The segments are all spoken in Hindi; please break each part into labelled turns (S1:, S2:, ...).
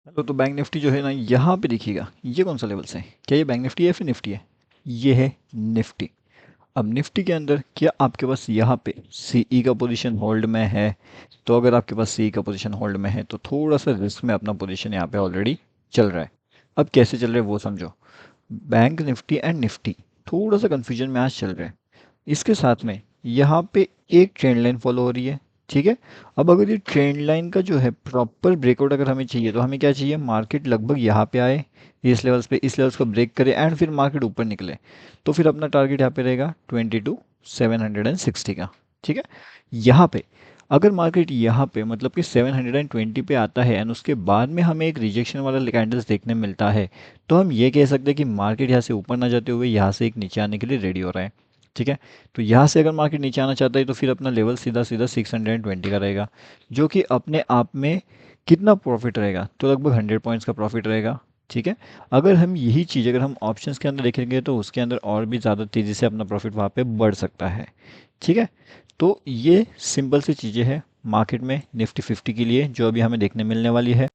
S1: हेलो। तो बैंक निफ्टी जो है ना, यहाँ पे देखिएगा ये कौन सा लेवल्स है? क्या ये बैंक निफ्टी है या फिर निफ्टी है? ये है निफ्टी। अब निफ्टी के अंदर क्या आपके पास यहाँ पे सीई का पोजीशन होल्ड में है? तो अगर आपके पास सीई का पोजीशन होल्ड में है तो थोड़ा सा रिस्क में अपना पोजीशन यहाँ पे ऑलरेडी चल रहा है। अब कैसे चल रहा है वो समझो। बैंक निफ्टी एंड निफ्टी थोड़ा सा कन्फ्यूजन में आज चल रहा है। इसके साथ में यहाँ पे एक ट्रेंड लाइन फॉलो हो रही है। ठीक है। अब अगर ये ट्रेंड लाइन का जो है प्रॉपर ब्रेकआउट अगर हमें चाहिए तो हमें क्या चाहिए? मार्केट लगभग यहाँ पे आए, इस लेवल्स को ब्रेक करे एंड फिर मार्केट ऊपर निकले। तो फिर अपना टारगेट यहाँ पे रहेगा 22,760 का। ठीक है। यहाँ पे अगर मार्केट यहाँ पे मतलब कि 720 पे आता है एंड उसके बाद में हमें एक रिजेक्शन वाला कैंडल्स देखने मिलता है, तो हम ये कह सकते हैं कि मार्केट यहाँ से ऊपर ना जाते हुए यहाँ से एक नीचे आने के लिए रेडी हो रहा है। ठीक है। तो यहाँ से अगर मार्केट नीचे आना चाहता है तो फिर अपना लेवल सीधा सीधा 620 का रहेगा, जो कि अपने आप में कितना प्रॉफिट रहेगा? तो लगभग 100 पॉइंट्स का प्रॉफिट रहेगा। ठीक है। अगर हम यही चीज़ अगर हम ऑप्शंस के अंदर देखेंगे तो उसके अंदर और भी ज़्यादा तेज़ी से अपना प्रॉफिट वहाँ पे बढ़ सकता है। ठीक है। तो ये सिंपल सी चीज़ें हैं मार्केट में निफ्टी 50 के लिए जो अभी हमें देखने मिलने वाली है।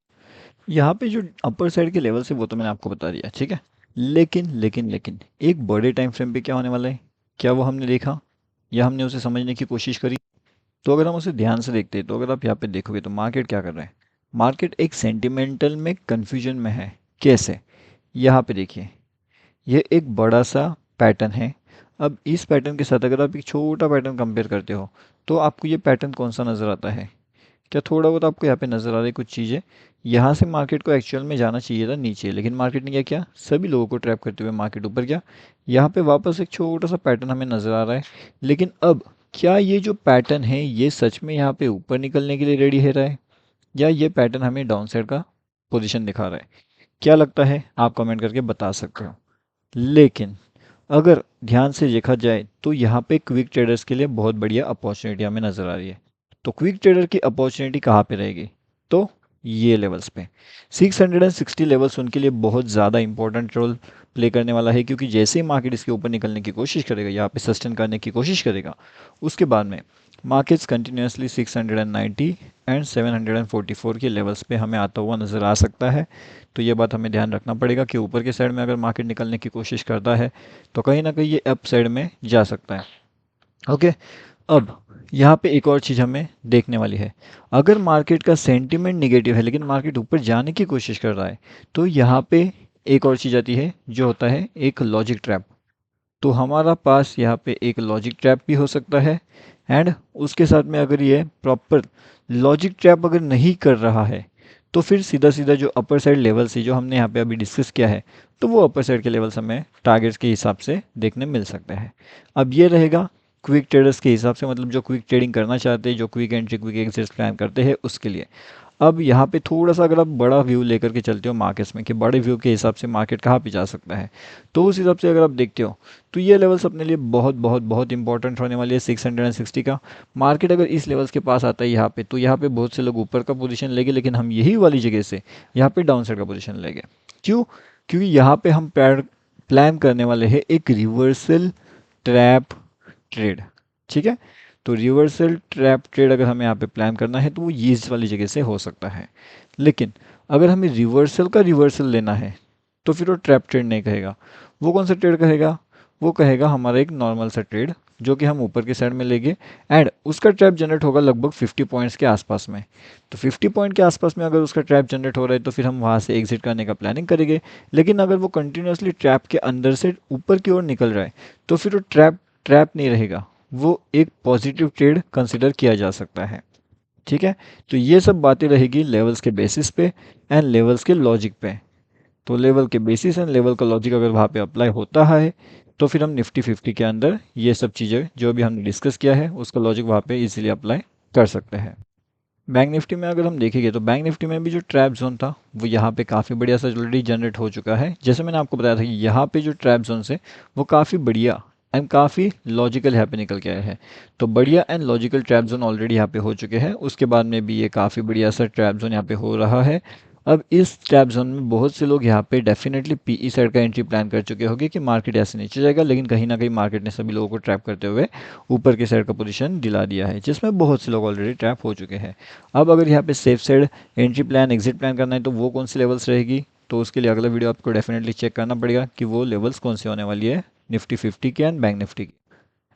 S1: यहाँ पे जो अपर साइड के लेवल से वो तो मैंने आपको बता दिया। ठीक है। लेकिन एक बड़े टाइम फ्रेम पे क्या होने वाला है? क्या वो हमने देखा या हमने उसे समझने की कोशिश करी? तो अगर हम उसे ध्यान से देखते हैं तो अगर आप यहाँ पे देखोगे तो मार्केट क्या कर रहा है? मार्केट एक सेंटिमेंटल में कंफ्यूजन में है। कैसे? यहाँ पे देखिए, ये एक बड़ा सा पैटर्न है। अब इस पैटर्न के साथ अगर आप एक छोटा पैटर्न कंपेयर करते हो तो आपको ये पैटर्न कौन सा नज़र आता है? क्या थोड़ा बहुत आपको यहाँ पे नज़र आ रही है कुछ चीज़ें? यहाँ से मार्केट को एक्चुअल में जाना चाहिए था नीचे, लेकिन मार्केट ने क्या किया? सभी लोगों को ट्रैप करते हुए मार्केट ऊपर गया। यहाँ पे वापस एक छोटा सा पैटर्न हमें नज़र आ रहा है। लेकिन अब क्या ये जो पैटर्न है ये सच में यहाँ पे ऊपर निकलने के लिए रेडी है रहा है, या ये पैटर्न हमें डाउन साइड का पोजिशन दिखा रहा है? क्या लगता है? आप कमेंट करके बता सकते हो। लेकिन अगर ध्यान से देखा जाए तो यहाँ पे क्विक ट्रेडर्स के लिए बहुत बढ़िया अपॉर्चुनिटी हमें नज़र आ रही है। तो क्विक ट्रेडर की अपॉर्चुनिटी कहाँ पे रहेगी? तो ये लेवल्स पे 660 लेवल्स उनके लिए बहुत ज़्यादा इंपॉर्टेंट रोल प्ले करने वाला है, क्योंकि जैसे ही मार्केट इसके ऊपर निकलने की कोशिश करेगा, यहाँ पे सस्टेन करने की कोशिश करेगा, उसके बाद में मार्केट्स कंटिन्यूसली 690 एंड 744 के लेवल्स पे हमें आता हुआ नज़र आ सकता है। तो ये बात हमें ध्यान रखना पड़ेगा कि ऊपर के साइड में अगर मार्केट निकलने की कोशिश करता है तो कहीं ना कहीं ये अप साइड में जा सकता है। ओके। अब यहाँ पे एक और चीज़ हमें देखने वाली है। अगर मार्केट का सेंटीमेंट निगेटिव है लेकिन मार्केट ऊपर जाने की कोशिश कर रहा है, तो यहाँ पे एक और चीज़ आती है जो होता है एक लॉजिक ट्रैप। तो हमारा पास यहाँ पे एक लॉजिक ट्रैप भी हो सकता है एंड उसके साथ में अगर ये प्रॉपर लॉजिक ट्रैप अगर नहीं कर रहा है तो फिर सीधा सीधा जो अपर साइड लेवल से जो हमने यहाँ पे अभी डिस्कस किया है, तो वो अपर साइड के लेवल्स हमें टारगेट्स के हिसाब से देखने मिल सकते हैं। अब ये रहेगा क्विक ट्रेडर्स के हिसाब से, मतलब जो क्विक ट्रेडिंग करना चाहते हैं, जो quick entry quick exit plan करते हैं उसके लिए। अब यहाँ पे थोड़ा सा अगर आप बड़ा व्यू लेकर के चलते हो मार्केट्स में कि बड़े व्यू के हिसाब से मार्केट कहाँ पे जा सकता है, तो उस हिसाब से अगर आप देखते हो तो ये लेवल्स अपने लिए बहुत बहुत बहुत इंपॉर्टेंट होने वाली है 660 का। मार्केट अगर इस लेवल्स के पास आता है यहाँ पे, तो यहाँ पे बहुत से लोग ऊपर का पोजीशन लेंगे, लेकिन हम यही वाली जगह से यहाँ पे डाउन साइड का पोजीशन लेंगे। क्यों? क्योंकि यहाँ पे हम प्लान करने वाले हैं एक रिवर्सल ट्रैप ट्रेड। ठीक है। तो रिवर्सल ट्रैप ट्रेड अगर हमें यहाँ पे प्लान करना है तो वो ये इस वाली जगह से हो सकता है। लेकिन अगर हमें रिवर्सल का रिवर्सल लेना है तो फिर वो ट्रैप ट्रेड नहीं कहेगा। वो कौन सा ट्रेड कहेगा? वो कहेगा हमारा एक नॉर्मल सा ट्रेड जो कि हम ऊपर के साइड में लेंगे एंड उसका ट्रैप जनरेट होगा लगभग 50 पॉइंट्स के आसपास में। तो 50 पॉइंट के आसपास में अगर उसका ट्रैप जनरेट हो रहा है तो फिर हम वहाँ से एग्जिट करने का प्लानिंग करेंगे। लेकिन अगर वो कंटिन्यूसली ट्रैप के अंदर से ऊपर की ओर निकल रहा है तो फिर वो ट्रैप ट्रैप नहीं रहेगा, वो एक पॉजिटिव ट्रेड कंसिडर किया जा सकता है। ठीक है। तो ये सब बातें रहेगी लेवल्स के बेसिस पे एंड लेवल्स के लॉजिक पे। तो लेवल के बेसिस एंड लेवल का लॉजिक अगर वहाँ पे अप्लाई होता है तो फिर हम निफ्टी 50 के अंदर ये सब चीज़ें जो अभी हमने डिस्कस किया है उसका लॉजिक वहाँ पे इजीली अप्लाई कर सकते हैं। बैंक निफ्टी में अगर हम देखेंगे तो बैंक निफ्टी में भी जो ट्रैप जोन था वो यहाँ पे काफ़ी बढ़िया सा ऑलरेडी जनरेट हो चुका है। जैसे मैंने आपको बताया था कि यहाँ पे जो ट्रैप जोन है वो काफ़ी बढ़िया एंड काफ़ी लॉजिकल यहाँ पे निकल के आया है। तो बढ़िया and logical trap zone already यहाँ पे हो चुके हैं। उसके बाद में भी ये काफ़ी बढ़िया सा ट्रैप जोन यहाँ पे हो रहा है अब इस ट्रैप जोन में बहुत से लोग यहाँ पे डेफिनेटली पीई साइड का एंट्री प्लान कर चुके होंगे कि मार्केट ऐसे नीचे जाएगा, लेकिन कहीं ना कहीं मार्केट ने सभी लोगों को ट्रैप करते हुए ऊपर की साइड का पोजीशन दिला दिया है, जिसमें बहुत से लोग ऑलरेडी ट्रैप हो चुके हैं। अब अगर यहाँ पे safe side entry plan exit plan करना है तो वो कौन सी लेवल्स रहेगी, तो उसके लिए अगला वीडियो आपको डेफिनेटली चेक करना पड़ेगा कि वो लेवल्स कौन सी होने वाली है निफ्टी 50 की एंड बैंक निफ्टी की।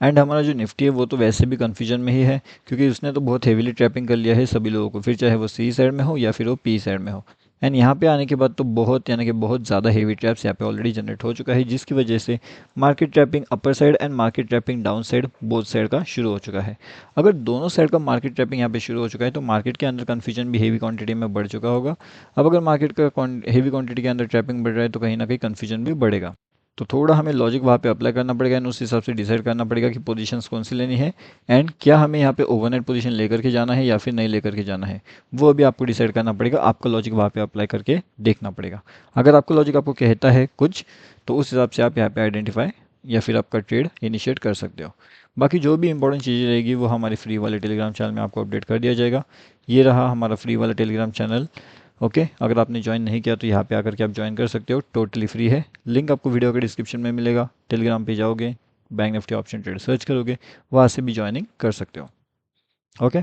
S1: एंड हमारा जो निफ्टी है वो तो वैसे भी कन्फ्यूजन में ही है, क्योंकि उसने तो बहुत हेवीली ट्रैपिंग कर लिया है सभी लोगों को, फिर चाहे वो सी साइड में हो या फिर वो पी साइड में हो। एंड यहाँ पे आने के बाद तो बहुत यानी कि बहुत ज़्यादा हेवी ट्रैप्स यहाँ पे ऑलरेडी जनरेट हो चुका है, जिसकी वजह से market trapping upper side and market trapping down side both side का शुरू हो चुका है। अगर दोनों साइड का मार्केट ट्रैपिंग यहाँ पे शुरू हो चुका है तो मार्केट के अंदर कन्फ्यूजन भी हेवी क्वांटिटी में बढ़ चुका होगा। अब अगर मार्केट का हेवी क्वांटिटी के अंदर ट्रैपिंग बढ़ रहा है तो कहीं ना कहीं कन्फ्यूजन भी बढ़ेगा। तो थोड़ा हमें लॉजिक वहाँ पे अप्लाई करना पड़ेगा एंड उस हिसाब से डिसाइड करना पड़ेगा कि पोजीशंस कौन सी लेनी है एंड क्या हमें यहाँ पे ओवरनाइट पोजीशन लेकर के जाना है या फिर नहीं लेकर के जाना है, वो अभी आपको डिसाइड करना पड़ेगा। आपका लॉजिक वहाँ पे अप्लाई करके देखना पड़ेगा। अगर आपका लॉजिक आपको कहता है कुछ तो उस हिसाब से आप यहाँ पे आइडेंटिफाई या फिर आपका ट्रेड इनिशिएट कर सकते हो। बाकी जो भी इंपॉर्टेंट चीज़ें रहेगी वो हमारे फ्री वाले टेलीग्राम चैनल में आपको अपडेट कर दिया जाएगा। ये रहा हमारा फ्री वाला टेलीग्राम चैनल। ओके, अगर आपने ज्वाइन नहीं किया तो यहाँ पे आकर के आप ज्वाइन कर सकते हो, टोटली फ्री है। लिंक आपको वीडियो के डिस्क्रिप्शन में मिलेगा। टेलीग्राम पे जाओगे, bank Nifty option trade search करोगे, वहाँ से भी ज्वाइनिंग कर सकते हो। ओके।